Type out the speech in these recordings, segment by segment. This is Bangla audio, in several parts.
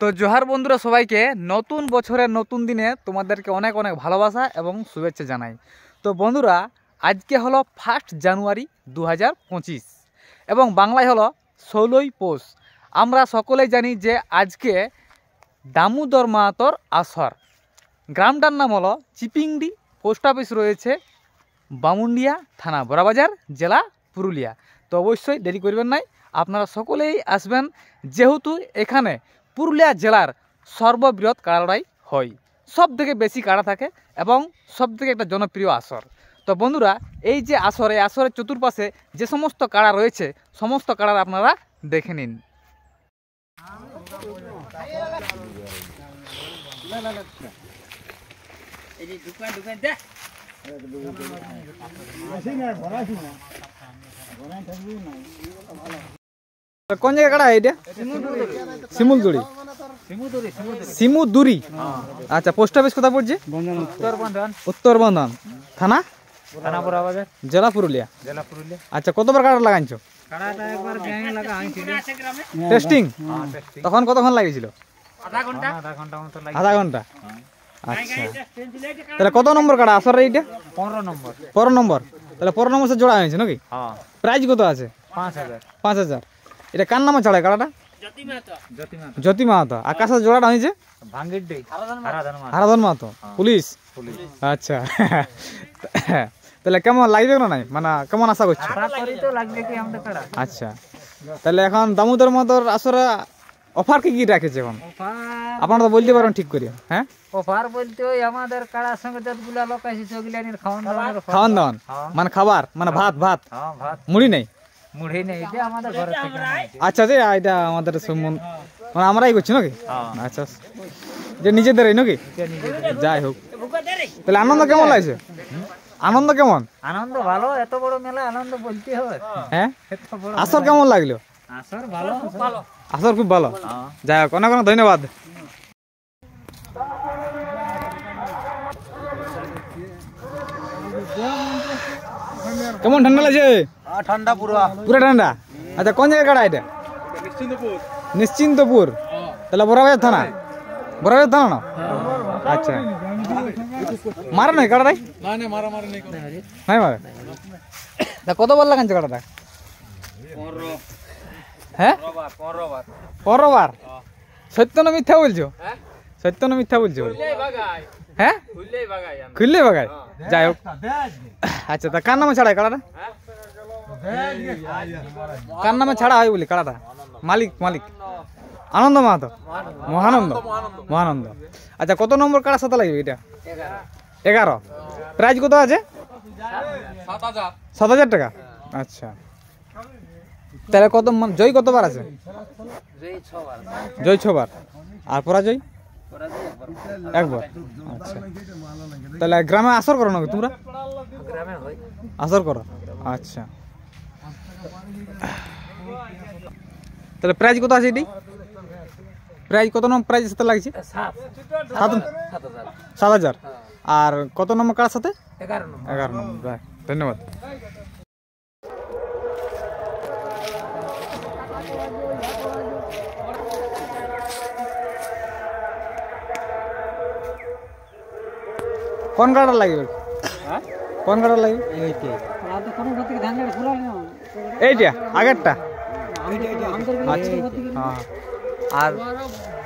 তো জোহার বন্ধুরা, সবাইকে নতুন বছরের নতুন দিনে তোমাদেরকে অনেক অনেক ভালোবাসা এবং শুভেচ্ছা জানাই। তো বন্ধুরা, আজকে হলো 1 জানুয়ারি 2025 এবং বাংলায় হলো 16ই পৌষ। আমরা সকলেই জানি যে আজকে দামোদর মাহাতোর আসর। গ্রামটার নাম হলো চিপিংডি, পোস্ট অফিস রয়েছে বামুনডিয়া, থানা বড়াবাজার, জেলা পুরুলিয়া। তো অবশ্যই দেরি করবেন নাই, আপনারা সকলেই আসবেন, যেহেতু এখানে পুরুলিয়া জেলার সর্ববৃহৎ কাড়া লড়াই হয়। সব থেকে বেশি কাড়া থাকে এবং সব থেকে একটা জনপ্রিয় আসর। তো বন্ধুরা, এই যে আসর, এই আসরের চতুর্পাশে যে সমস্ত কাড়া রয়েছে, সমস্ত কাড়ার আপনারা দেখে নিন। কোন জায়গা কাড়া এটা? শিমুলদুড়ি। শিমুদুড়ি, আচ্ছা। পোস্ট অফিস কোথায় পড়ছে? উত্তর বন্ধন, থানা বড়াবাজার, জেলা পুরুলিয়া। আচ্ছা, কতবার কাড়া লাগাইছো? টেস্টিং তখন কতক্ষণ লাগিয়েছিল? আধা ঘন্টা। আচ্ছা, তাহলে কত নম্বর কাড়া আসর এইটা? 15 নম্বর। তাহলে 15 নম্বর জোড়া হয়েছে নাকি? প্রাইজ কত আছে? 5000। এটা কার নামে ছাড়ে কাড়াটা? জ্যোতি মাহাতো। আর কার সাথে জোড়াটা হয়েছে? হারাধন মাহাতো, পুলিশ। আচ্ছা, তাহলে কেমন লাগবে না নাই, মানে কেমন আশা করছো? আচ্ছা, তাহলে এখন দামোদর মাহাতোর আসরে অফার কি কি রাখেছে এখন আপনারা তো বলতে পারেন ঠিক করে? হ্যাঁ, অফার বলতে ওই আমাদের কাড়ার সঙ্গে যতগুলা লোক আছে সেগুলার খাওয়ান দাওয়ান, মানে খাবার, মানে ভাত মুড়ি নেই? মুড়ি নেই, এটা আমাদের ঘরে থেকে। আচ্ছা, যে এটা আমাদের মানে আমরাই করছি নাকি? আচ্ছা, যে নিজেদেরই নাকি? যাই হোক, তাহলে আনন্দ কেমন লাগছে? আনন্দ কেমন? আনন্দ ভালো, এত বড় মেলা আনন্দ বলতে হবে। হ্যাঁ, আসর কেমন লাগলো? আসর ভালো, আসর খুব ভালো। যাই হোক, অনেক অনেক ধন্যবাদ। কেমন ঠান্ডা লাগছে? ঠান্ডা পুরা ঠান্ডা। আচ্ছা, কোন জায়গায় কাড়া এটা? নিশ্চিন্তপুর। তাহলে বড়াবাজার থানা না? আচ্ছা, মারা নাই কাড়াটাই? নাই মারে। কতবার লাগাইছে কাড়াটা? হ্যাঁ, 15 বার। সত্য না মিথ্যা বলছো? সত্য না মিথ্যা বলছো? হ্যাঁ, খুললেই বাগায়। যাই হোক, আচ্ছা, তা কার নামে ছাড়া কাড়াটা? কার নামে ছাড়া হয় বলি কাড়াটা? মালিক আনন্দ মাহাতো, মহানন্দ। আচ্ছা, কত নম্বর কাড়ার সাথে লাগবে এটা? 11। প্রাইজ কত আছে? 7000 টাকা। আচ্ছা, তাহলে কত জয় কতবার আছে? জয় 6 বার। আর পরাজয় 1 বার। আচ্ছা, তাহলে গ্রামে আসর করো নাকি তোমরা? আসর করো, আচ্ছা। তাহলে প্রাইজ কত আছে এটি? প্রাইজ কত নম্বর প্রাইজ সাথে লাগছে? 7000। আর কত নম্বর কার সাথে? 11 নম্বর। ধন্যবাদ। কোন কাড়া লাগবে? কোন কাড়া লাগবে? এইটা আগেরটা? আচ্ছা, হ্যাঁ। আর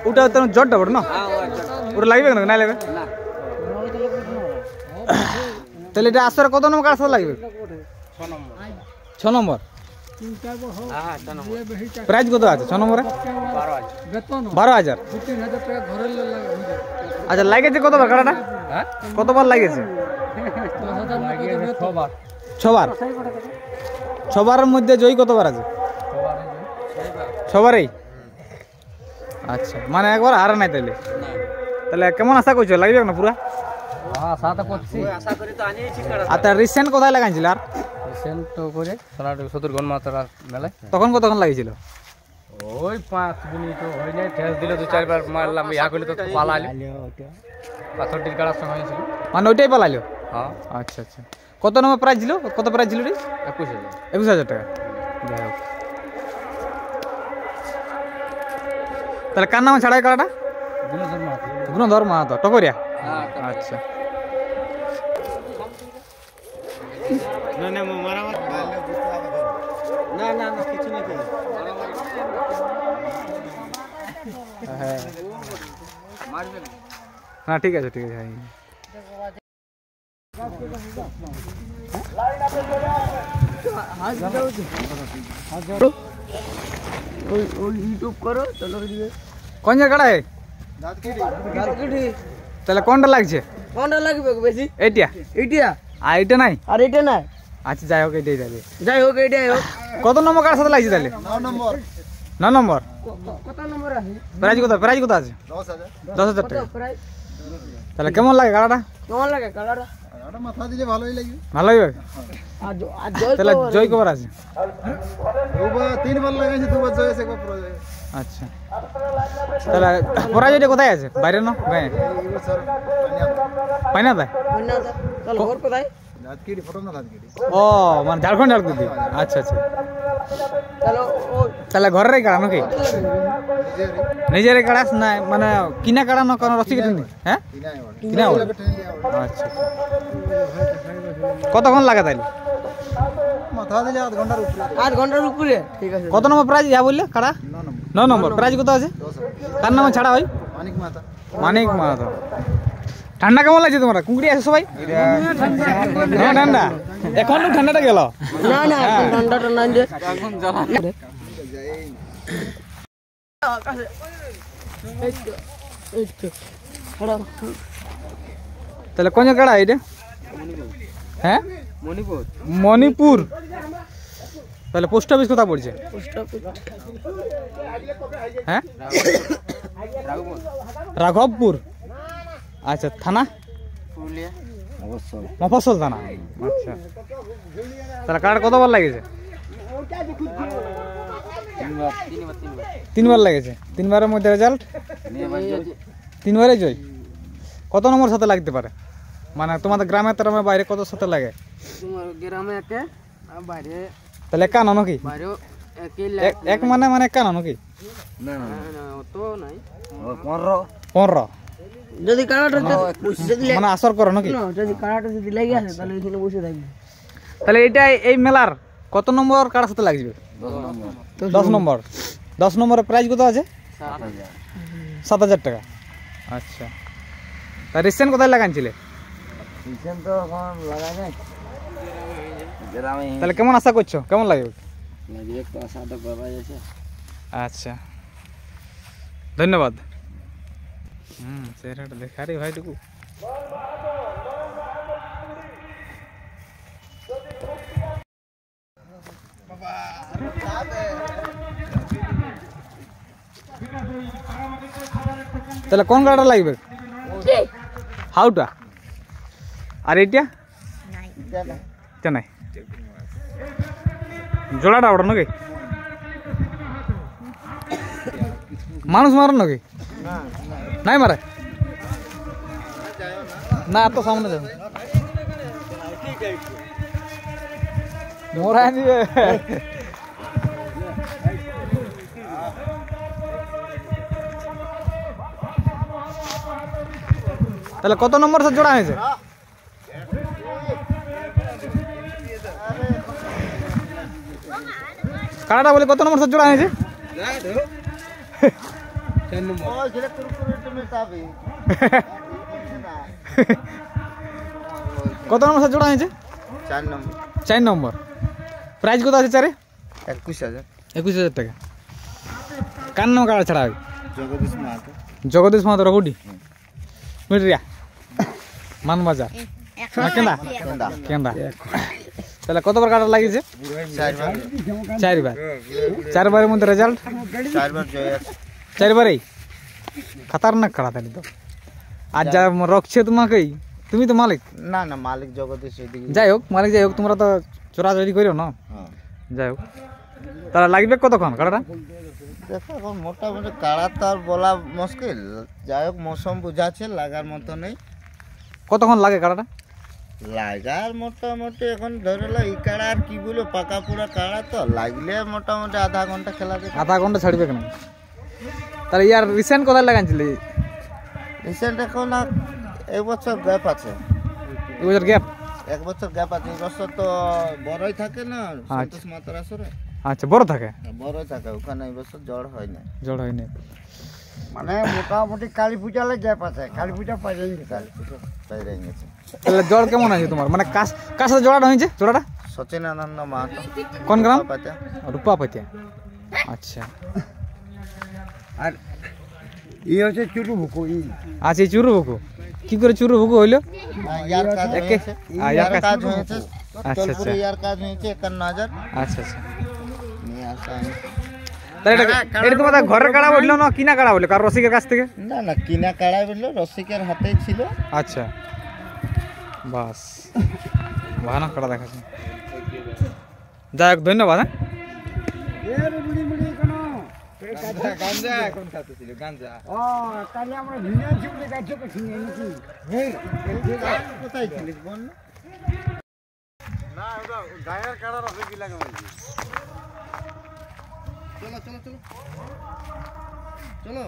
ওটা তো জটটা বড় না, ওটা লাগবে না? না লাগবে। তাহলে এটা আসলে কত নম্বর কার সাথে লাগবে? 6 নম্বর। প্রাইজ কত আছে 6 নম্বরে? 12,000। আচ্ছা, লাগেছে কতবার কাড়াটা? কতবার লাগেছে? 6 বার। 6 বারের মধ্যে জয়ী কতবার আছে? 6 বারেই। আচ্ছা, মানে একবার হারে নাই। তাহলে কেমন আশা করছো, লাগবে না পুরা? আচ্ছা, রিসেন্ট কোথায় লাগাইছিল? আর তখন কতক্ষণ লাগিয়েছিল? ওই 5 মিনিট হইলে ঠেস দিলে 2-4 বার মারলাম, ইয়া করলে তো পালাইলো। পাথরটির কাড়ার সময় ছিল, মানে ওইটাই পালাইলো? হ্যাঁ। আচ্ছা, কত নম্বর প্রাইজ ছিল? কত প্রাইজ ছিল রে? 21000 টাকা। যাই হোক, তাহলে কার নামে ছাড়াই কাড়াটা? গুণধর মাহাতো। গুণধর মাহাতো, টকরিয়া। আচ্ছা, হ্যাঁ হ্যাঁ ঠিক আছে ঠিক আছে। হ্যাঁ ইউটিউব করো চলো কোন জায়গাটা? তাহলে কোনটা লাগছে? কোনটা লাগবে বেশি? এইটা এইটা আর এইটা নাই? আর এটা না। আচ্ছা যাই হোক, এইটাই যাবে। যাই হোক এটাই হোক। কত নম্বর কার সাথে লাগছে তাহলে? 9 নম্বর। কত নম্বর আছে? প্রাইজ কত? প্রাইজ কত আছে? 10,000 টাকা। প্রায় তাহলে কেমন লাগে কাড়াটা? কেমন লাগে কালারটা? মাথা দিলে ভালোই লাগবে। ভালো লাগবে? আর জয় তাহলে জয় কবার আছে? 3বার লাগাইছে, 2বার জয় আছে, একবার পরাজয়। আচ্ছা, তাহলে পরাজয়টা কোথায় আছে? বাইরে না গায়ে? পাই না তাই? তাহলে ঘর কোথায়? ধাতকিড়ি, ফটক না ধাতকিড়ি। ও মানে ঝাড়খণ্ড ঝাড়খণ্ড। আচ্ছা আচ্ছা, তাহলে ও তাহলে ঘরের কাড়া নাকি? নিজের কাড়া না মানে কিনা কাড়া না কোনো রসিক? হ্যাঁ কিনা বলে। আচ্ছা, কতক্ষণ লাগে তাইলে? মাথা দিলে 8 ঘন্টার উপরে। 8 ঘন্টার উপরে। ঠিক আছে। কত নম্বর প্রাইজ যা বললে কাড়া? 9 নম্বর। প্রাইজ কত আছে? 10,000। কার নামে ছাড়া হয়? মানিক মাথা। মানিক মাহাতো। ঠান্ডা কেমন লাগছে তোমার? কুঙ্কুরি আছে সবাই? হ্যাঁ ঠান্ডা। এখন তো ঠান্ডাটা গেল। না না এখন ঠান্ডাটা নাই যে। এখন জ্বালা। তাহলে কোন কাড়া এটা? হ্যাঁ মণিপুর। মণিপুর। তাহলে পোস্ট অফিস কোথা পড়ছে? হ্যাঁ রাঘবপুর। আচ্ছা, থানা? মফস্বল থানা। আচ্ছা, তাহলে কার্ড কতবার লাগেছে? 3বার লেগেছে। 3বারের মধ্যে রেজাল্ট? 3বারে জয়। কত নম্বর সাথে লাগতে পারে? মানে তোমাদের গ্রামে গ্রামের বাইরে কত সাথে লাগে? তোমার গ্রামে একে আর বাইরে তাহলে একা নানো কি? বাইরেও একই এক মানে একা নানো কি? না অত নাই। 15 যদি কানাটা যদি মানে আসর করো নাকি? যদি কানাটা যদি লেগে আসে তাহলে এখানে বসে থাকবে। তাহলে এটা এই মেলার কত নম্বর কার সাথে লাগবে? 10 নম্বর। 10 নম্বরের প্রাইস কত আছে? 7,000 টাকা। আচ্ছা, তা রিসেন্ট কোথায় লাগানছিলে? তো এখন লাগাই নাই গ্রামে। তাহলে কেমন আশা করছো? কেমন লাগবে? লাগবে একটু আশা তো করা যাচ্ছে। আচ্ছা, ধন্যবাদ। চেহারাটা দেখা রে ভাইটুকু। তাহলে কোন গাড়িটা লাগবে? হাউটা। আর এইটা নাই? জোড়াটা ওটা নাকি? মানুষ মারো নাকি? নাই মারে না, তো সামনে যাও মোরা দিবে। তাহলে কত নম্বর সাথে জোড়া হয়েছে? কাড়াটা বলে কত নম্বর সাথে জোড়া হয়েছে? কত নম্বর সাথে জোড়া হয়েছে? 4 নম্বর। 4 নম্বর। প্রাইস কত আছে চারে? 21,000। 21,000 টাকা। কার নাম কাড়া ছাড়া হয়? জগদীশ মাহাতো। জগদীশ মাহাতো রঘুডি মিটরিয়া মানবাজার কেন্দা কেন্দা। তাহলে কতবার কাটা লাগিয়েছে? 4বার। 4বারের মধ্যে রেজাল্ট? 4বার জয় আছে। 4বারেই খতরনাক কাড়া তাহলে তো। আর যা রক্ষছে তোমাকেই, তুমি তো মালিক। না না, মালিক জগদীশ। যাই হোক মালিক, যাই হোক তোমরা তো চোরাচুরি করো না। যাই হোক, তাহলে লাগবে কতক্ষণ কাড়াটা? দেখো এখন মোটামুটি কাড়া তো আর বলা মুশকিল। যাই হোক মৌসুম বুঝাচ্ছে, লাগার মতো নেই। কতক্ষণ লাগে কাড়াটা? লাগার মোটামুটি এখন ধরে লো এই কাড়া আর কি বলবো, পাকা পুরা কাড়া তো লাগলে মোটামুটি আধা ঘন্টা খেলা দেবে। আধা ঘন্টা ছাড়বে কেন? তাহলে ইয়ার রিসেন্ট কোথায় লাগাইছিলি? রিসেন্ট এখন আর এক বছর গ্যাপ আছে, এই বছর গ্যাপ? এক বছর গ্যাপ আছে। এই বছর তো বড়ই থাকে না সন্তোষ মাতার আসরে, আচ্ছা বড় থাকে, বড়ই থাকে ওখানে। এই বছর জ্বর হয় না, জড় হয়নি। মানে মোটামুটি কালী পূজালে গ্যাপ আছে, কালী পূজা পাই যায়নি। কালী পুজো বাইরে গেছে। তাহলে জ্বর কেমন আছে তোমার? মানে কার সাথে জোড়াটা হয়েছে? জোড়াটা সচিন আনন্দ মাহাতো, কোন গ্রাম? পাতা। রূপাপাতিয়া। আচ্ছা আর ই হচ্ছে চুরু ভুকু। আচ্ছা এই চুরু বুকু কি করে চুরু বুকু হইলো? ইয়ার কাজ একে হয়েছে, ইয়ার ইয়ার কাজ। কাজ হয়েছে, আচ্ছা চলপুরে আচ্ছা ইয়ার কাজ হয়েছে 51,000 আচ্ছা আচ্ছা। নিয়ে আসা। তাহলে এটা তোমাদের ঘরের কাড়া বললো না কিনা কাড়া বললো কার রসিকের কাছ থেকে? না না, কিনা কাড়া বললো, রসিকের হাতেই ছিল। আচ্ছা বাস ভালো কাড়া দেখাচ্ছে। যাই হোক ধন্যবাদ। হ্যাঁ গাঞ্জা কোন খাতে ছিল? গাঞ্জা তাহলে আমরা ভিনা ছিল গাছে তো ছিল নাকি? কোথায় ছিলিস বল না? না ওটা গায়ের কাড়া রসে কি লাগে বলছি। চলো চলো চলো চলো।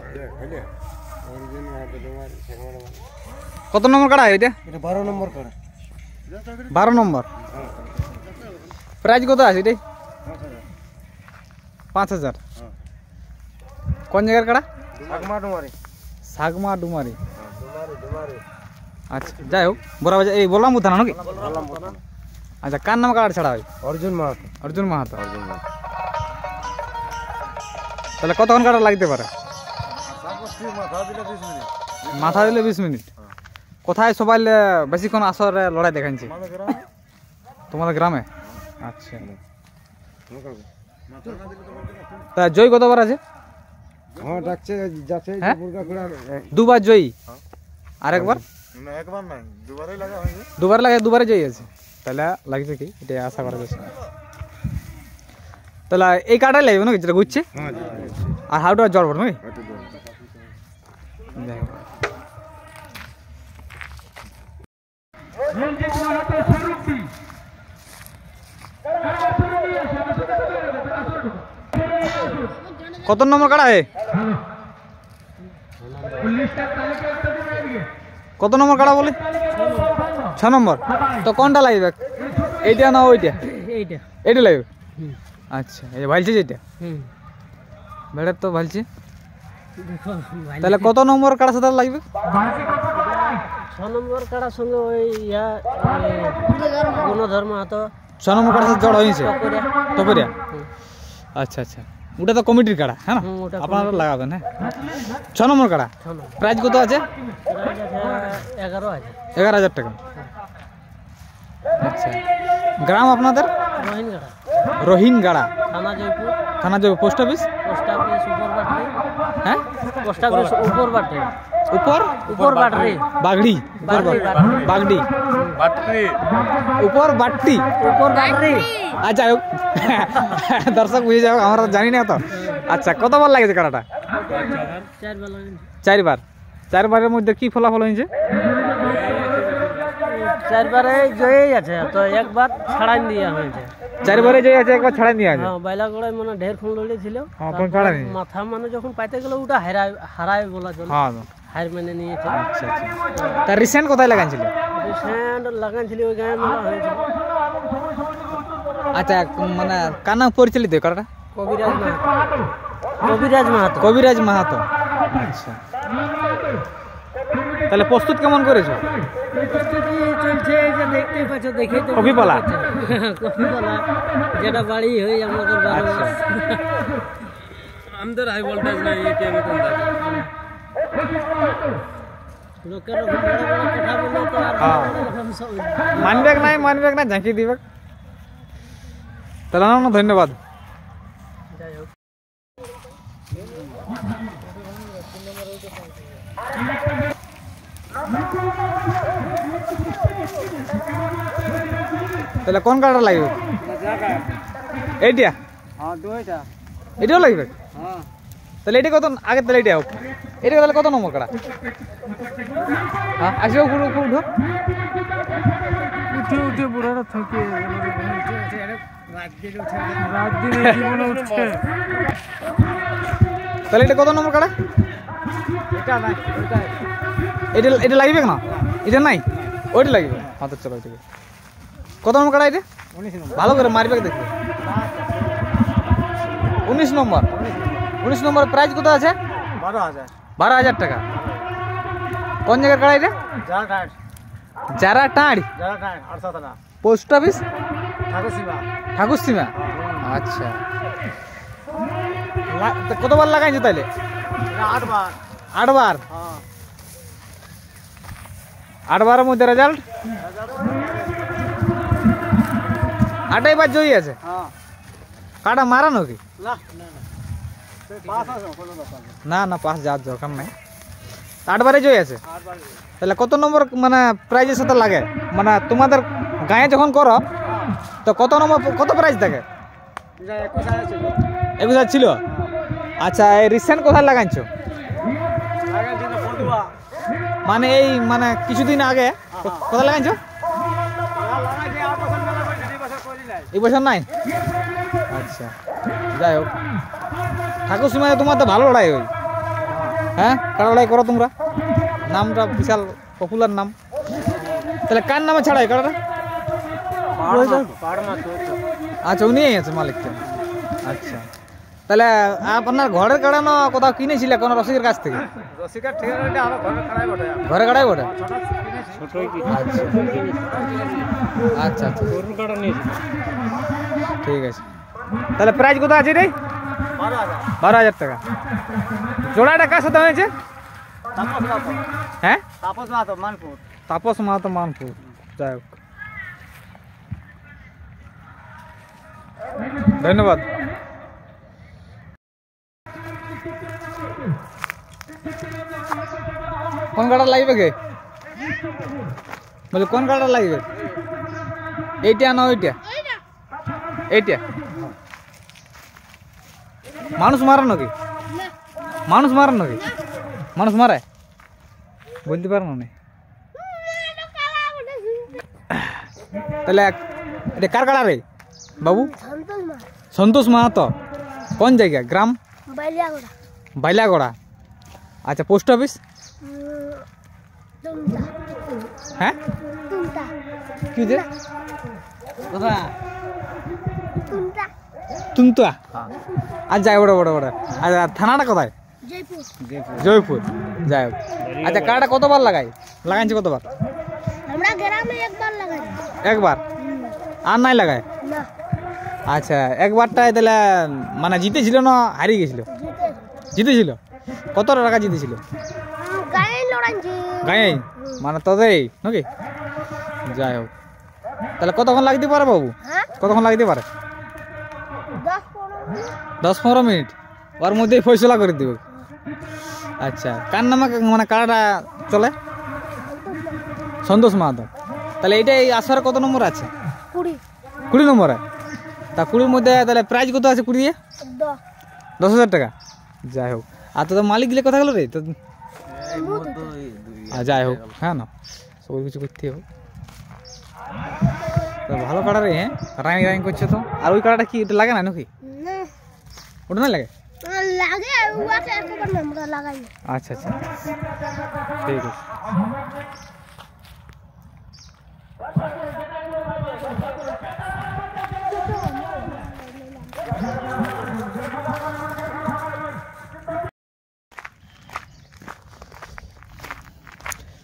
কত নম্বর কাড়া এটা? এটা 12 নম্বর কাড়া। 12 নম্বর। প্রাইজ কত আছে এটাই? 5,000। কোন জায়গার কাড়া? আগমা ডুমারি। সাগমা ডুমারি। আচ্ছা যাই হোক বড় বাজার এই বললাম থানা নাকি? আচ্ছা কার নাম কাড়া ছাড়া হয়? অর্জুন মাহাতো। অর্জুন মাহাতো। তাহলে কতক্ষণ কাটা লাগতে পারে? মাথা দিলে 20 মিনিট। কোথায় সবাই বেশিক্ষণ আসরে লড়াই দেখাচ্ছে? তোমাদের গ্রামে? আচ্ছা তা জয় কতবার আছে? হ্যাঁ ডাকছে যাচ্ছে হ্যাঁ? মুরগা খোড়া। দুবার জয়ী, আরেকবার না একবার নাই, দুবারই লাগা হয়েছে। দুবার লাগে, দুবারে জয়ী আছে। তাহলে লাগছে কি এটা আশা করা যাচ্ছে। তাহলে এই কাটাই লাগবে নাকি যেটা ঘুরছে? হ্যাঁ আর হাউটা জ্বর পড়ে নাকি? যাই হোক কত নম্বর কাড়া হে? কত নম্বর কাড়া বলে? 6 নম্বর। তো কোনটা লাগবে? এইটা না ওইটা? এইটা। এইটা লাগবে। আচ্ছা এই যে ভালছে যেটা বেড়ার তো ভালছে। দেখো তাহলে কত নম্বর কাড়া সাথে লাগবে? 6 নম্বর কাড়ার সঙ্গে ওই ইয়া গুণধর্ম হাতো 6 নম্বর কাড়া সাথে জড় হয়েছে টপরিয়া। আচ্ছা আচ্ছা ওটা তো কমিটির কাড়া হ্যাঁ না? আপনারা লাগাবেন। হ্যাঁ 6 নম্বর কাড়া। প্রাইস কত আছে? 11,000। 11,000 টাকা। আচ্ছা গ্রাম আপনাদের? রোহিনগাড়া, রোহিনগাড়া। থানা জয়পুর, থানা যাবে পোস্ট অফিস? পোস্ট অফিস উপর বাটরি। হ্যাঁ পোস্ট অফিস উপর বাটরি। উপর উপর বাটরি। বাগড়ি বাগড়ি উপর বাট্টি উপর বাটরি। আচ্ছা হোক দর্শক বুঝে যাও আমরা তো জানি না তো। আচ্ছা কতবার লাগেছে কাড়াটা? 4 বেলা। 4বার। 4বারের মধ্যে কি ফলাফল হয়েছে? 4 বারে জয়ই আছে, তো একবার ছাড়াই দেওয়া হয়েছে। 4বারে যে আছে একবার ছাড়াই নিয়ে আছে। হ্যাঁ বাইলা গোড়ায় মানে ঢের ফোন লড়ে ছিল। হ্যাঁ কোন ছাড়াই নি? মাথা মানে যখন পাইতে গেল ওটা হারায় বলা চলে। হ্যাঁ হার মেনে নিয়েছে। আচ্ছা আচ্ছা তার রিসেন্ট কোথায় লাগাইছিল? রিসেন্ট লাগাইছিল ওই গায়ে মেলা হয়েছিল। আচ্ছা মানে কার নাম পরিচালিত কাড়াটা? কবিরাজ মাহাতো। কবিরাজ মাহাতো। কবিরাজ মাহাতো। আচ্ছা তাহলে প্রস্তুত কেমন করেছো? প্রস্তুতি চলছে, এই যে দেখতেই পাচ্ছ, দেখেই তো কপিপালা? কপিপালা যেটা বাড়ি হই আমাদের বাড়ি। আচ্ছা আমাদের হাই ভোল্টেজ নাই এটিএম কোন থাকে। লোকের রকম বড় বড় কথা বলে তো আর এরকম সব মানবেক নাই ঝাঁকি দিবেক। তাহলে না ধন্যবাদ। যাই হোক তাহলে কোন কাড়া লাগবে? এইটা? হ্যাঁ দুইটা। এটাও লাগবে? হ্যাঁ তাহলে এটা কত আগে? তাহলে এটা হোক। এটা তাহলে কত নম্বর কাড়া? হ্যাঁ আসবে উপরে উপরে উঠো। উঠে উঠে বুড়াটা থাকে রাত দিন জীবনে উঠছে। তাহলে এটা কত নম্বর কাড়া? এটা লাগবে না? এটা নাই, ওইটা লাগবে। হাতের চলো ওইটাকে। কত নম্বর কাড়া এটা? ভালো করে মারবে দেখবে। 19 নম্বর। 19 নম্বর প্রাইস কত আছে? 12,000 টাকা। কোন জায়গার কাড়া এটা? যারা টাঁড় পোস্ট অফিস ঠাকুর সীমা। আচ্ছা, কতবার লাগাইছো তাইলে? 8 বার। 8 বারের মধ্যে রেজাল্ট 8 বার জয়ী আছে। কাটা মারানো কি? না না, পাস যাওয়ার দরকার নাই। 8 বারে জয়ী আছে। তাহলে কত নম্বর মানে প্রাইজের সাথে লাগে? মানে তোমাদের গায়ে যখন করো তো কত নম্বর, কত প্রাইজ থাকে? 21,000 ছিল। আচ্ছা, এই রিসেন্ট কোথায় লাগাইছো? মানে এই মানে কিছুদিন আগে কোথায় লাগাইছো? এই বছর নাই। আচ্ছা, যাই হোক, ঠাকুর সীমায় তোমার তো ভালো লড়াই হয়। হ্যাঁ, কারা লড়াই করো তোমরা? নামটা বিশাল পপুলার নাম। তাহলে কার নামে ছাড়াই কারাটা? আচ্ছা, উনি আছে মালিকটা। আচ্ছা, তাহলে আপনার ঘরের কাড়ানো কোথাও কিনেছিল কোনো রসিকের কাছ থেকে? ঘরে কাড়াই বটে। আচ্ছা আচ্ছা, ঠিক আছে। তাহলে প্রাইস কত আছে রে? 12,000 টাকা। জোড়াটা কার সাথে হয়েছে? হ্যাঁ, তাপস মাহাতো মানপুর। যাই হোক, ধন্যবাদ। কোন গাড়া লাগবে কে? বলে কোন গাড়া লাগবে? এইটা না ওইটা? এইটা। মানুষ মারানো কি? মানুষ মারানো কি? মানুষ মারে বলতে পারো না। তাহলে এটা কার কাড়া রে বাবু? সন্তোষ মাহাতো। কোন জায়গা? গ্রাম বাইলাগড়া। আচ্ছা, পোস্ট অফিস? হ্যাঁ, কি যে তুমতা। আর যাই বড় বড় বড়। আচ্ছা, থানাটা কোথায়? জয়পুর। যাই হোক, আচ্ছা, কাড়াটা কতবার লাগাইছে কতবার? একবার। আর নাই লাগায়? আচ্ছা, একবারটাই তাহলে মানে জিতেছিল না হারিয়ে গেছিল? জিতেছিল। কত টাকা জিতেছিল? গায়ে মানে তোদেরই নাকি? যাই হোক, তাহলে কতক্ষণ লাগতে পারে বাবু? কতক্ষণ লাগতে পারে? 10-15 মিনিট। ওর মধ্যেই ফয়সলা করে দেবে। আচ্ছা, কার নামে মানে কাড়াটা চলে? সন্তোষ মাহাতো। তাহলে এইটাই আসরে কত নম্বর আছে? 20 নম্বরে। তা 20-র মধ্যে তাহলে প্রাইজ কত আছে? 20 দিয়ে 10,000 টাকা। যাই হোক, আর তো মালিক গেলে কথা গেল রে তো। যাই হোক, হ্যাঁ না, সব কিছু করতে হোক। ভালো কাড়া রে। হ্যাঁ, রাইং রাইং করছে তো। আর ওই কাড়াটা কি এটা লাগে না নাকি? ওটা না লাগে? আচ্ছা আচ্ছা, ঠিক আছে।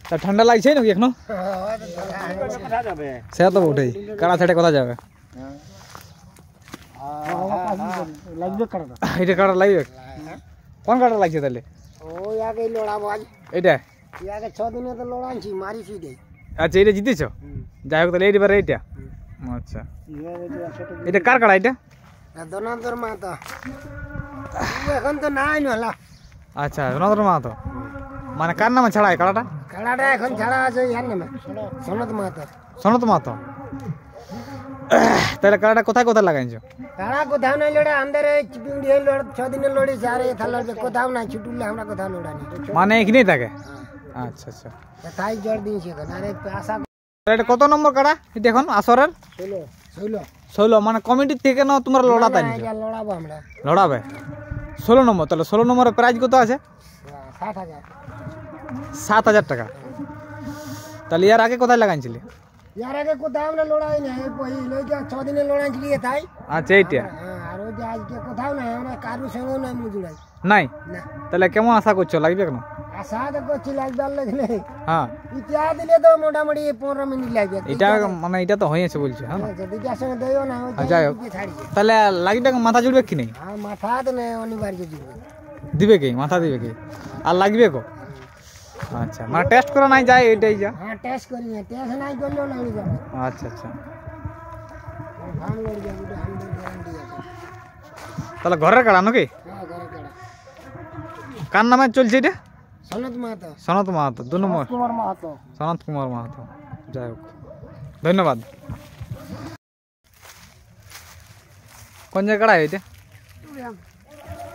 তা ঠান্ডা লাগছে নাকি এখনো? সে তো ওঠেই, কাড়া ছেড়ে কোথায় যাবে? এটা কাড়া লাগবে। কোন কাড়া লাগছে তাহলে? এটা 6 দিনে তো লড়াইছি মারিছি দে। আচ্ছা, এটা জিতেছ? যাই হোক, তাহলে এইবারে এইটা। আচ্ছা, এটা কার কাড়া? এটা ধনন্দর মাহাতো। এখন তো নাই নলা। আচ্ছা, ধনন্দর মাহাতো। মানে কার নামে ছাড়া কাড়াটা? কাড়াটা এখন ছাড়া আছে ইয়ার নামে, সনত মাহাতো। সনত মাহাতো। তাহলে কাড়াটা কোথায় কোথায় লাগাইছো? কাড়া কোথাও নাই লড়ে, আমাদের এই চিপিংড়ি 6 দিনে লড়েছে। আর এই থালা কোথাও নাই, ছুটুলে আমরা কোথাও লড়ানি। মানে এখানেই থাকে? আচ্ছা আচ্ছা, তাই জোর দিয়েছি এখন। আর আশা এটা কত নম্বর কাড়া এটা এখন আসরের? 16। মানে কমিটির থেকে না তোমরা লড়াতে? লড়াবো আমরা। লড়াবে 16 নম্বর, তাহলে 16 নম্বরের প্রাইজ কত আছে? 60,000। 7,000 টাকা। তাহলে ইয়ার আগে কোথায় লাগাইছিলে? ইয়ার আগে কোথাও না লড়াই না, ওই লইটা 6 দিনের লড়াই ছিল তাই। আচ্ছা এইটা হ্যাঁ, আর ওই যে আজকে কোথাও না, আমরা কারোর সঙ্গেও না জুড়াই নাই। না। তাহলে কেমন আশা করছো, লাগবে কেন? আশা তো করছি লাগবার লাগলে হ্যাঁ ইতিহাস দিলে তো মোটামুটি 15 মিনিট লাগবে। এটা মানে এটা তো হয়েছে বলছে, হ্যাঁ না? দুইটার সঙ্গে দেও না, ওই যাই হোক। ছাড়িয়ে। তাহলে লাগবে মাথা জুড়বে কি নেই? আর মাথা তো না অনিবার্য জুড়বে। দিবে কি মাথা দিবে কি আর লাগবে কো? আচ্ছা মানে টেস্ট করা নাই যায় এটাই যা। হ্যাঁ টেস্ট করি না, টেস্ট নাই করলেও লড়ে যাবে। আচ্ছা আচ্ছা ভালো লড়ে যাবে, এটা 100 গ্যারান্টি আছে। তাহলে ঘরের কাড়া নাকি? হ্যাঁ ঘরে কাড়া। কার নামে চলছে এটা? সনত মাহাতো। সনত মাহাতো, 2 নম্বর কুমার মাহাতো। সনত কুমার মাহাতো। যাই হোক ধন্যবাদ। কোন জায়গা কাড়া এটা?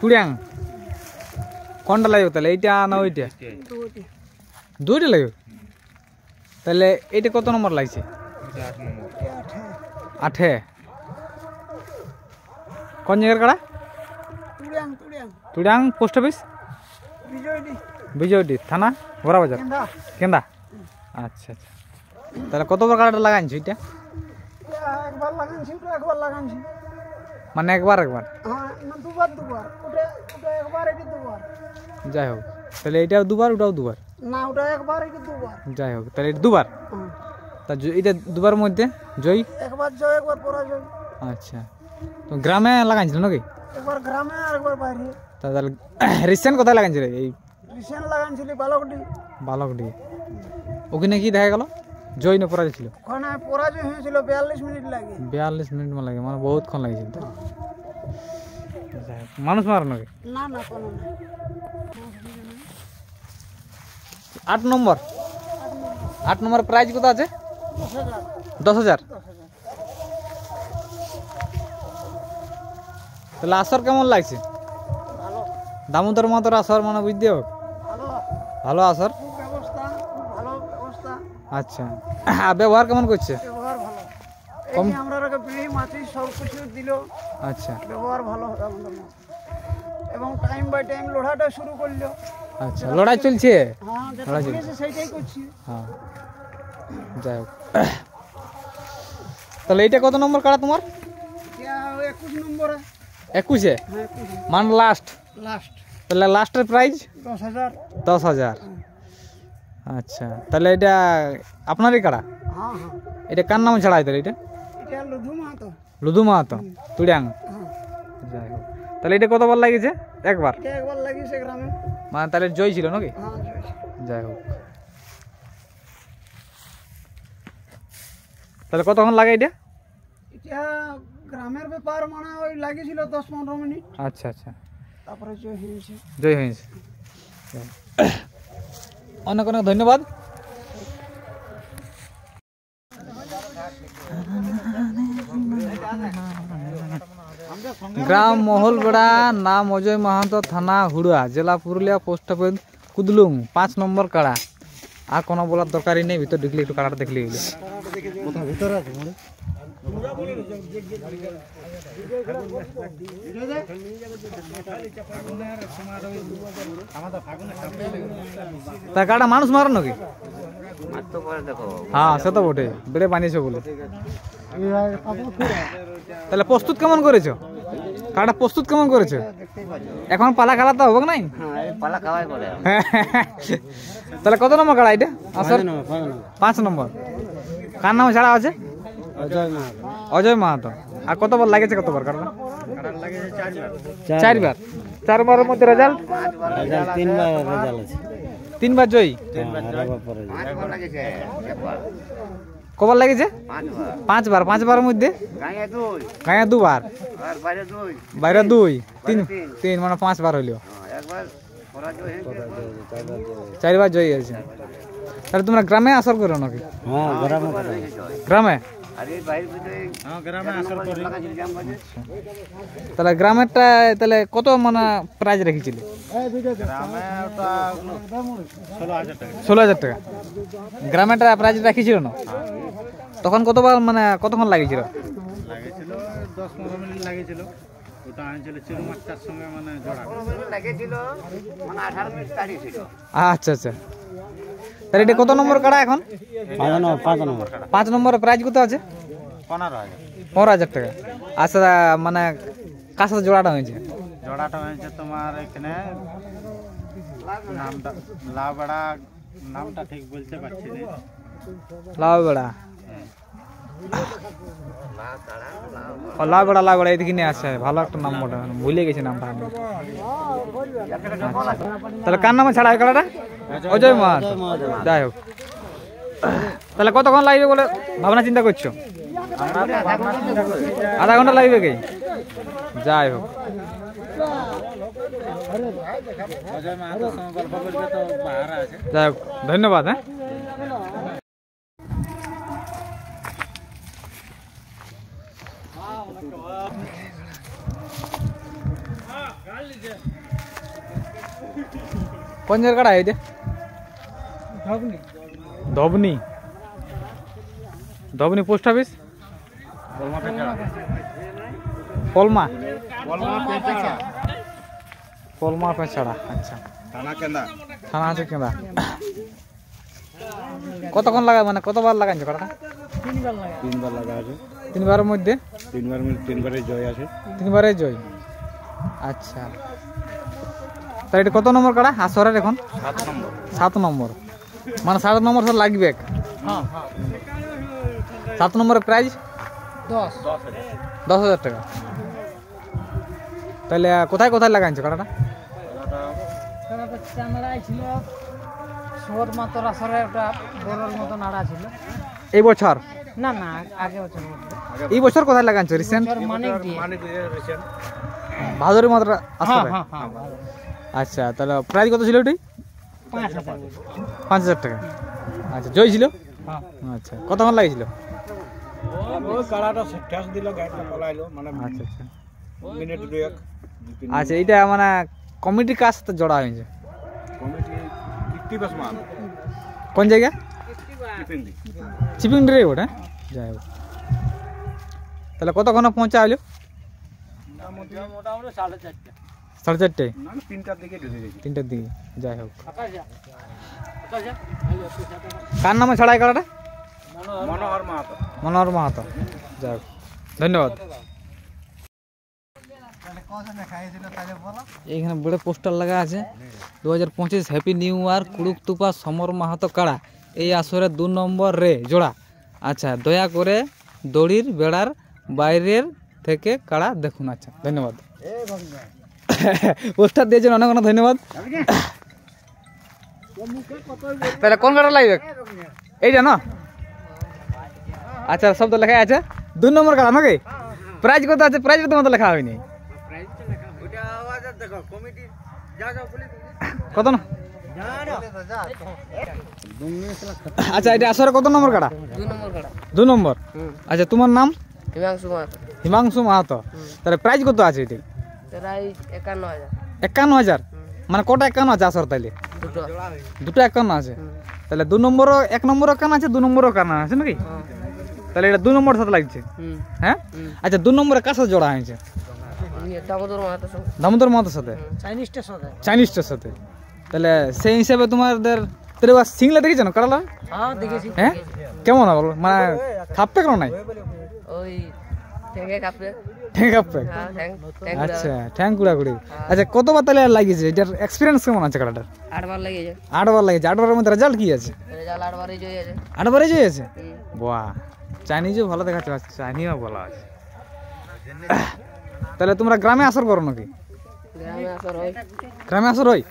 টুড়িয়াং। কোনটা লাগবে তাহলে, এইটা না ওইটা? দুইটা লাগবে। তাহলে এইটা কত নম্বর লাগছে? 8। কোন জায়গার কাড়া? টুড়িয়াং পোস্ট অফিস বিজয়ডি থানা গোড়া বাজার কেন্দা। আচ্ছা আচ্ছা তাহলে কতবার কাড়াটা লাগাইছো এটা? একবার লাগাইছি, একবার লাগাইছি। মানে একবার একবার? হ্যাঁ না, দুবার। ওটা একবার, এটা দুবার। যাই হোক তাহলে এটাও দুবার ওটাও দুবার? না ওটা একবার, এটা দুবার। যাই হোক তাহলে এটা দুবার। তা এটা দুবার মধ্যে জয়? একবার জয়, একবার পরাজয়। আচ্ছা তো গ্রামে লাগাইছিল নাকি? একবার গ্রামে আর একবার বাইরে। তাহলে রিসেন্ট কোথায় লাগাইছিল? এই রিসেন্ট লাগাইছিলি বালকডি। বালকডি। ওখানে কি দেখা গেল, জয় না পরাজয় ছিল? ওখানে পরাজয় হয়েছিল 42 মিনিট লাগে। 42 মিনিট লাগে, মানে বহুতক্ষণ লাগিয়েছিল। যাই হোক, মানুষ মার নাকি? না না কোনো না। 8 নম্বর। 8 নম্বর প্রাইজ কত আছে? 10,000। তাহলে আসর কেমন লাগছে? ভালো দামোদর মাতর আসর মানে বুঝতে হোক ভালো ভালো আসর। খুব ব্যবস্থা, খুব ভালো ব্যবস্থা। আচ্ছা আর ব্যবহার কেমন করছে? ব্যবহার ভালো। এই কম- যে আমরা ওকে বিড়ি মাছি সব কিছু দিল, আচ্ছা ব্যবহার ভালো আমাদের মধ্যে। এবং টাইম বাই টাইম লড়াটা শুরু করলো। আচ্ছা লড়াই চলছে? হ্যাঁ যেটা লড়াই চলছে। বলেছে সেইটাই করছি। হ্যাঁ যাই হোক তাহলে এইটা কত নম্বর কাড়া তোমার? এটা 21 নম্বরে। 21-এ হ্যাঁ 21 মানে লাস্ট? লাস্ট তাহলে লাস্টের প্রাইজ 10,000। 10,000। আচ্ছা তাহলে এটা আপনারই কাড়া? হ্যাঁ হ্যাঁ এটা কার নাম ছাড়া তাহলে এটা? এটা লধু মাহাতো। লুদু মাহাতো তুড়িয়াং। হ্যাঁ যাই হোক তাহলে এটা কতবার লাগিয়েছে? একবার। এটা একবার লাগিয়েছে গ্রামে। মানে তাহলে জয় ছিল নাকি? হ্যাঁ যাই হোক তাহলে কতক্ষণ লাগে এটা? এটা গ্রামের ব্যাপার, মানে ওই লাগিয়েছিল 10-15 মিনিট, আচ্ছা আচ্ছা তারপরে জয় হয়েছে। জয় হয়েছে। অনেক অনেক ধন্যবাদ। গ্রাম মহলবেড়া, নাম অজয় মাহাতো, থানা হুড়া, জেলা পুরুলিয়া, পোস্ট অফিস কুদলুং, 5 নম্বর কাড়া। আর কোনো বলার দরকারই নেই, ভিতর ঢুকলে একটু কাড়াটা দেখলে গেলে। তা কাড়া মানুষ মারো নাকি? হ্যাঁ সে তো বটে, বেড়ে বানিয়েছো বলে। তাহলে প্রস্তুত কেমন করেছো? কাড়া প্রস্তুত কেমন করেছো? এখন পালা খেলা তো হবে নাই? তাহলে কত নম্বর কাড়া এটা? 5 নম্বর। কার নাম ছাড়া আছে? অজয় মাহাতো। আর কতবার লাগেছে, কতবার কাড়া? 4বার। 4বারের মধ্যে রেজাল্ট? 3বার জয়ী। কবার লাগেছে? 5বার। 5বারের মধ্যে গায়ে 2বার, বাইরে 2, 3 মানে 5বার হইল। 4বার জয়ী আছে। তাহলে তোমরা গ্রামে আসর করো নাকি? গ্রামে? তাহলে গ্রামেরটা তাহলে কত মানে প্রাইজ রেখেছিলে? 16,000 টাকা। গ্রামেরটা প্রাইজ রাখিছিল না? তখন কতবার মানে কতক্ষণ লাগিয়েছিল? 10-15 মিনিট লাগিয়েছিল। ওটা আনছিল চিরু মাছটার সঙ্গে মানে জোড়া আচ্ছা আচ্ছা, তাহলে এটা কত নম্বর কাড়া এখন? 5 নম্বরের প্রাইজ কত আছে? 15,000 টাকা। আচ্ছা, মানে কার সাথে জোড়াটা হয়েছে? জোড়াটা হয়েছে তোমার এখানে নামটা লাউবেড়া, নামটা ঠিক বলতে পারছি না। লাউবেড়া, লাউবেড়া এদিকে নিয়ে আসছে, ভালো একটা নাম, ওটা ভুলে গেছি নামটা আমি। আচ্ছা, তাহলে কার নামে ছাড়া হয় কাড়াটা? অজয় মাহাত। যাই হোক, তাহলে কতক্ষণ লাগবে বলে ভাবনা চিন্তা করছো? আধা ঘন্টা লাগবে কি? যাই হোক, যাই হোক, ধন্যবাদ। হ্যাঁ, কোন জায়গার কাড়া এটা? ধবনি, ধবনি পোস্ট অফিস, পলমা, পলমা পেছাড়া। আচ্ছা, থানা আছে কেন্দা। কতক্ষণ লাগা, মানে কতবার লাগাইছো কাড়াটা? 3বার লাগা আছে। 3বারের মধ্যে 3বারে জয় আছে। 3বারে জয়। আচ্ছা, তাহলে এটা কত নম্বর কাড়া আসরের এখন? 7 নম্বর, মানে 7 নম্বর সব লাগবে। 7 নম্বরের প্রাইজ 10,000 টাকা। তাহলে কোথায় কোথায় লাগাইছো কাড়াটা? চামড়াই ছিল, সোর মাতর আসরে একটা বড়র মতো নাড়া ছিল। এই বছর না না, আগে বছর এই বছর কোথায় লাগাইছো রিসেন্ট? মানিক দিয়ে। ভাদরের মাত্র আসরে। আচ্ছা, তাহলে প্রাইজ কত ছিল ওটি? 5,000 টাকা। আচ্ছা, জয় ছিল? আচ্ছা, কতক্ষণ লাগিয়েছিল? ওই কাড়াটা ঠেস দিল, গাড়িটা পলাইলো, মানে আচ্ছা আচ্ছা মিনিট 2-1। আচ্ছা, এইটা মানে কমিটির কাজ সাথে জড়া হয়েছে? কমিটি কৃত্তিবাস মাল কোন জায়গা? টিপিন্দি। চিপিং ড্রে ওটা। যাই হোক, তাহলে কতক্ষণে পৌঁছা হলো? মোটামুটি 4:30। 4:30? না, 3টার দিকে ঢুকে গেছি। 3টার দিকে। যাই হোক, কার নামে ছাড়াই কাড়াটা? মনোহর মাহাতো। মনোহর মাহাতো। যাই হোক, ধন্যবাদ। এইখানে বড় পোস্টার লাগা আছে, 2025 হ্যাপি নিউ ইয়ার কুড়ুক তুপা সমর মাহাতো কাড়া এই আসরে 2 নম্বর রে জোড়া। আচ্ছা, দয়া করে দড়ির বেড়ার বাইরের থেকে কাড়া দেখুন। আচ্ছা, ধন্যবাদ। পোস্টার দিয়েছেন, অনেক অনেক ধন্যবাদ। তাহলে কোন কাড়া লাগবে? এইটা না? আচ্ছা, সব তো লেখা আছে। 2 নম্বর কাড়া নাকি? প্রাইজ কত আছে? প্রাইজ কত মতো লেখা হয়নি। কত না? আচ্ছা, এটা আসরে কত নম্বর কাড়া? 2 নম্বর। আচ্ছা, তোমার নাম? হিমাংশু মাহাতো। তাহলে প্রাইজ কত আছে এটি? 51,000। মানে কটা 51 আছে আসর? তাইলে দুটো 51 আছে। তাহলে 2 নম্বরও 1 নম্বরও কান আছে, 2 নম্বরও কান আছে নাকি? তাহলে এটা 2 নম্বর সাথে লাগছে। হ্যাঁ, আচ্ছা, 2 নম্বরে কার সাথে জোড়া হয়েছে? দামোদর মাহাতোর সাথে, চাইনিজটার সাথে। তাহলে সেই হিসাবে তোমাদের সিংলা দেখেছো না কাড়ালা? হ্যাঁ, কেমন হবে মানে খাপতে কেন নাই? আচ্ছা, ঠ্যাং কুড়াকুড়ি। আচ্ছা, কতবার তাহলে লাগিয়েছে? এটার এক্সপিরিয়েন্স কেমন আছে কাড়াটার? 8বার লেগেছে। 8বার লাগিয়েছে। 8বারের মধ্যে রেজাল্ট কি আছে? 8বারই জয় আছে। বাহ, চাইনিজও ভালো দেখাচ্ছে, চাইনিও ভালো আছে। তাহলে তোমরা গ্রামে আসর করো নাকি? গ্রামে আসর হয়।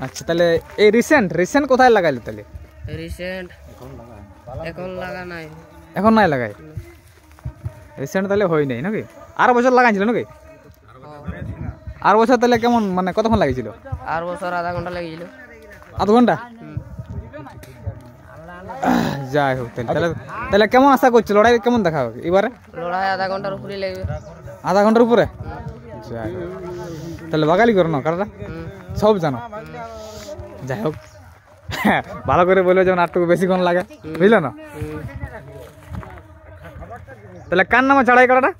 আচ্ছা, তাহলে এই রিসেন্ট কোথায় লাগাইলে? তাহলে এখন নাই লাগাই? রিসেন্ট তাহলে হয় নাই নাকি? আর বছর লাগাইছিল নাকি? আর বছর তাহলে কেমন, মানে কতক্ষণ লাগিয়েছিল? আর বছর আধা ঘন্টা লেগেছিল। আধ ঘন্টা? যাই হোক, তাহলে তাহলে কেমন আশা করছো? লড়াই কেমন দেখা হবে এবারে? লড়াই আধা ঘন্টার উপরে লাগবে। আধা ঘন্টার উপরে? যাই হোক, তাহলে বাগালি করো না কারণ সব জানো। যাই হোক, ভালো করে বলবে যেমন আটটুকু বেশিক্ষণ লাগে, বুঝলো না? তাহলে কার নামে ছাড়াই কাড়াটা?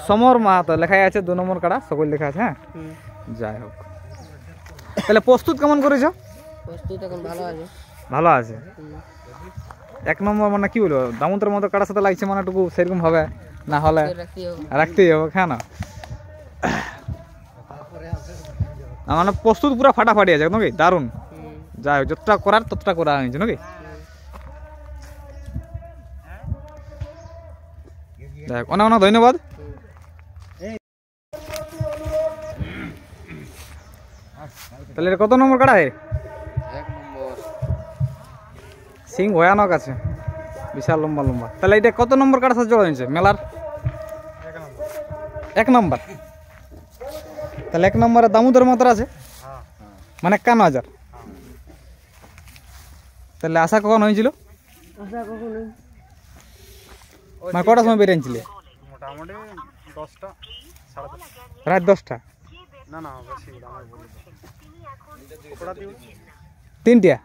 সমর মাহাতো লেখাই আছে, 2 নম্বর কাড়া সকল লেখা আছে। হ্যাঁ, যাই হোক, তাহলে প্রস্তুত কেমন করেছো? প্রস্তুত এখন ভালো আছে। ভালো আছে। 1 নম্বর মানে কি বলবো, দামোদর মতো কাটার সাথে লাগছে মানে টুকু সেরকম ভাবে না হলে রাখতেই হবে। হ্যাঁ না, মানে প্রস্তুত পুরো ফাটাফাটি আছে নাকি, দারুণ। যাই হোক, যতটা করার ততটা করা হয়েছে নাকি। যাই হোক, অনেক অনেক ধন্যবাদ। তাহলে এটা কত নম্বর কাটা? 1 নম্বর। সিং ভয়ানক আছে, বিশাল লম্বা লম্বা। তাহলে এটা কত নম্বর কাটার সাথে জড়া হয়েছে মেলার? 1 নম্বর। তাহলে 1 নম্বরে দামোদর মতো আছে, মানে 51,000। তাহলে আশা কখন হয়েছিল? মানে কটার সময় বেরিয়ে আনছিলে? মোটামুটি 10টা, 10:30। রাত 10টা? না না, বেশি আমার বলি 3টা?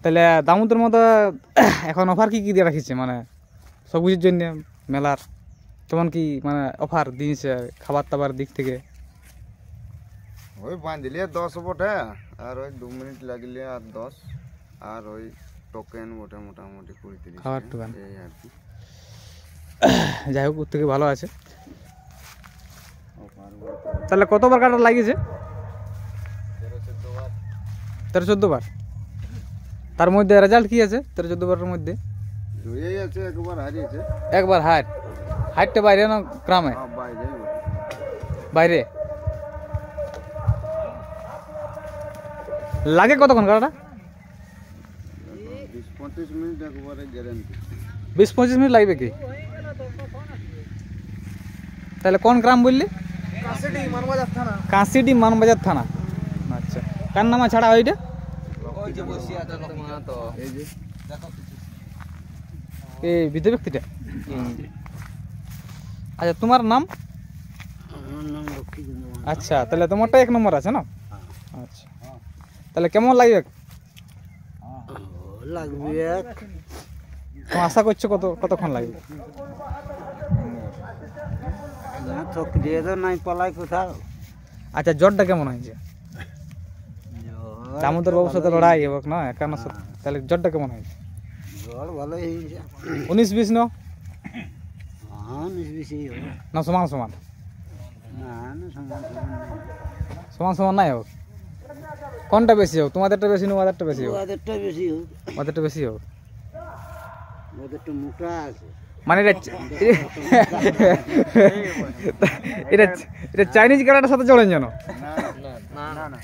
তাহলে দামোদর মতো এখন অফার কি কি দিয়ে রাখিছে, মানে সব কিছুর জন্য মেলার কেমন কি মানে অফার দিয়েছে খাবার দাবার দিক থেকে? ওই বাঁধলে 10 বটে, আর ওই 2 মিনিট লাগলে আর 10, আর ওই টোকেন বটে মোটামুটি 20-30 খাবার টোকেন। এই আর কি। যাই হোক, ওর থেকে ভালো আছে। তাহলে কতবার কাটা লাগিয়েছে? 13-14 বার। তার মধ্যে রেজাল্ট কি আছে 13-14 বারের মধ্যে? দুইই আছে, একবার হারিয়েছে। একবার হাইটটা বাইরে না গ্রামে? বাইরে বাইরে। লাগে কতক্ষণ কাটাটা? 20-25 মিনিট একবারে গ্যারান্টি। 20-25 মিনিট লাগবে কি? তাহলে কোন গ্রাম বললি? কাঁসিডি মানবাজার থানা। আচ্ছা, কার নামা ছাড়া ওইটা? এই বৃদ্ধ ব্যক্তিটা? আচ্ছা, তোমার নাম? আচ্ছা, তাহলে তোমারটা 1 নম্বর আছে না? আচ্ছা, তাহলে কেমন লাগবে? তুমি আশা করছো কতক্ষণ লাগবে? আচ্ছা, জ্বরটা কেমন হয়েছে? দামোদর বাবুর সাথে লড়াই হোক না 51 সাথে, তাহলে জ্বরটা কেমন হয়েছে? জ্বর ভালো হয়েছে। 19-20 না? হ্যাঁ, 19-20 না সমান সমান? না না, সমান সমান নাই হোক? কোনটা বেশি হোক, তোমাদেরটা বেশি না ওদেরটা বেশি হোক? ওদেরটা বেশি হোক। ওদেরটা বেশি হোক, ওদেরটা মোটা আছে। মানে এটা এটা চাইনিজ কারাটার সাথে জড়েন জানো? না না না,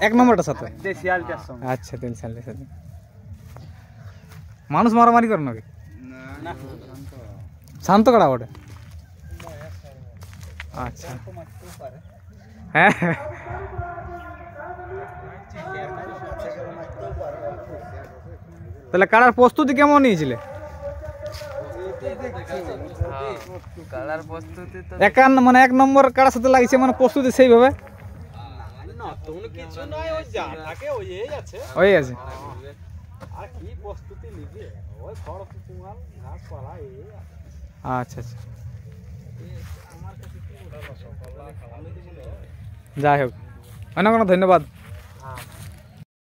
1 নম্বরটার সাথে? দেশিয়ালটার সঙ্গে। আচ্ছা, 3 সালের সাথে মানুষ মারামারি করে নাকি? না, শান্ত কাড়া ওটা? আচ্ছা, হ্যাঁ। তাহলে কাড়ার প্রস্তুতি কেমন নিয়েছিলে? কালার প্রস্তুতি তো 1 নম্বর কাড়ার সাথে লাগছে, মানে প্রস্তুতি সেইভাবে নতুন কিছু নয়, ওই যা থাকে ওই আছে। হয়ে গেছে। আর কি প্রস্তুতি নিবে, ওই খড় পুকুমাল ঘাস পালা এই। আচ্ছা আচ্ছা, যাই হোক, অনেক অনেক ধন্যবাদ।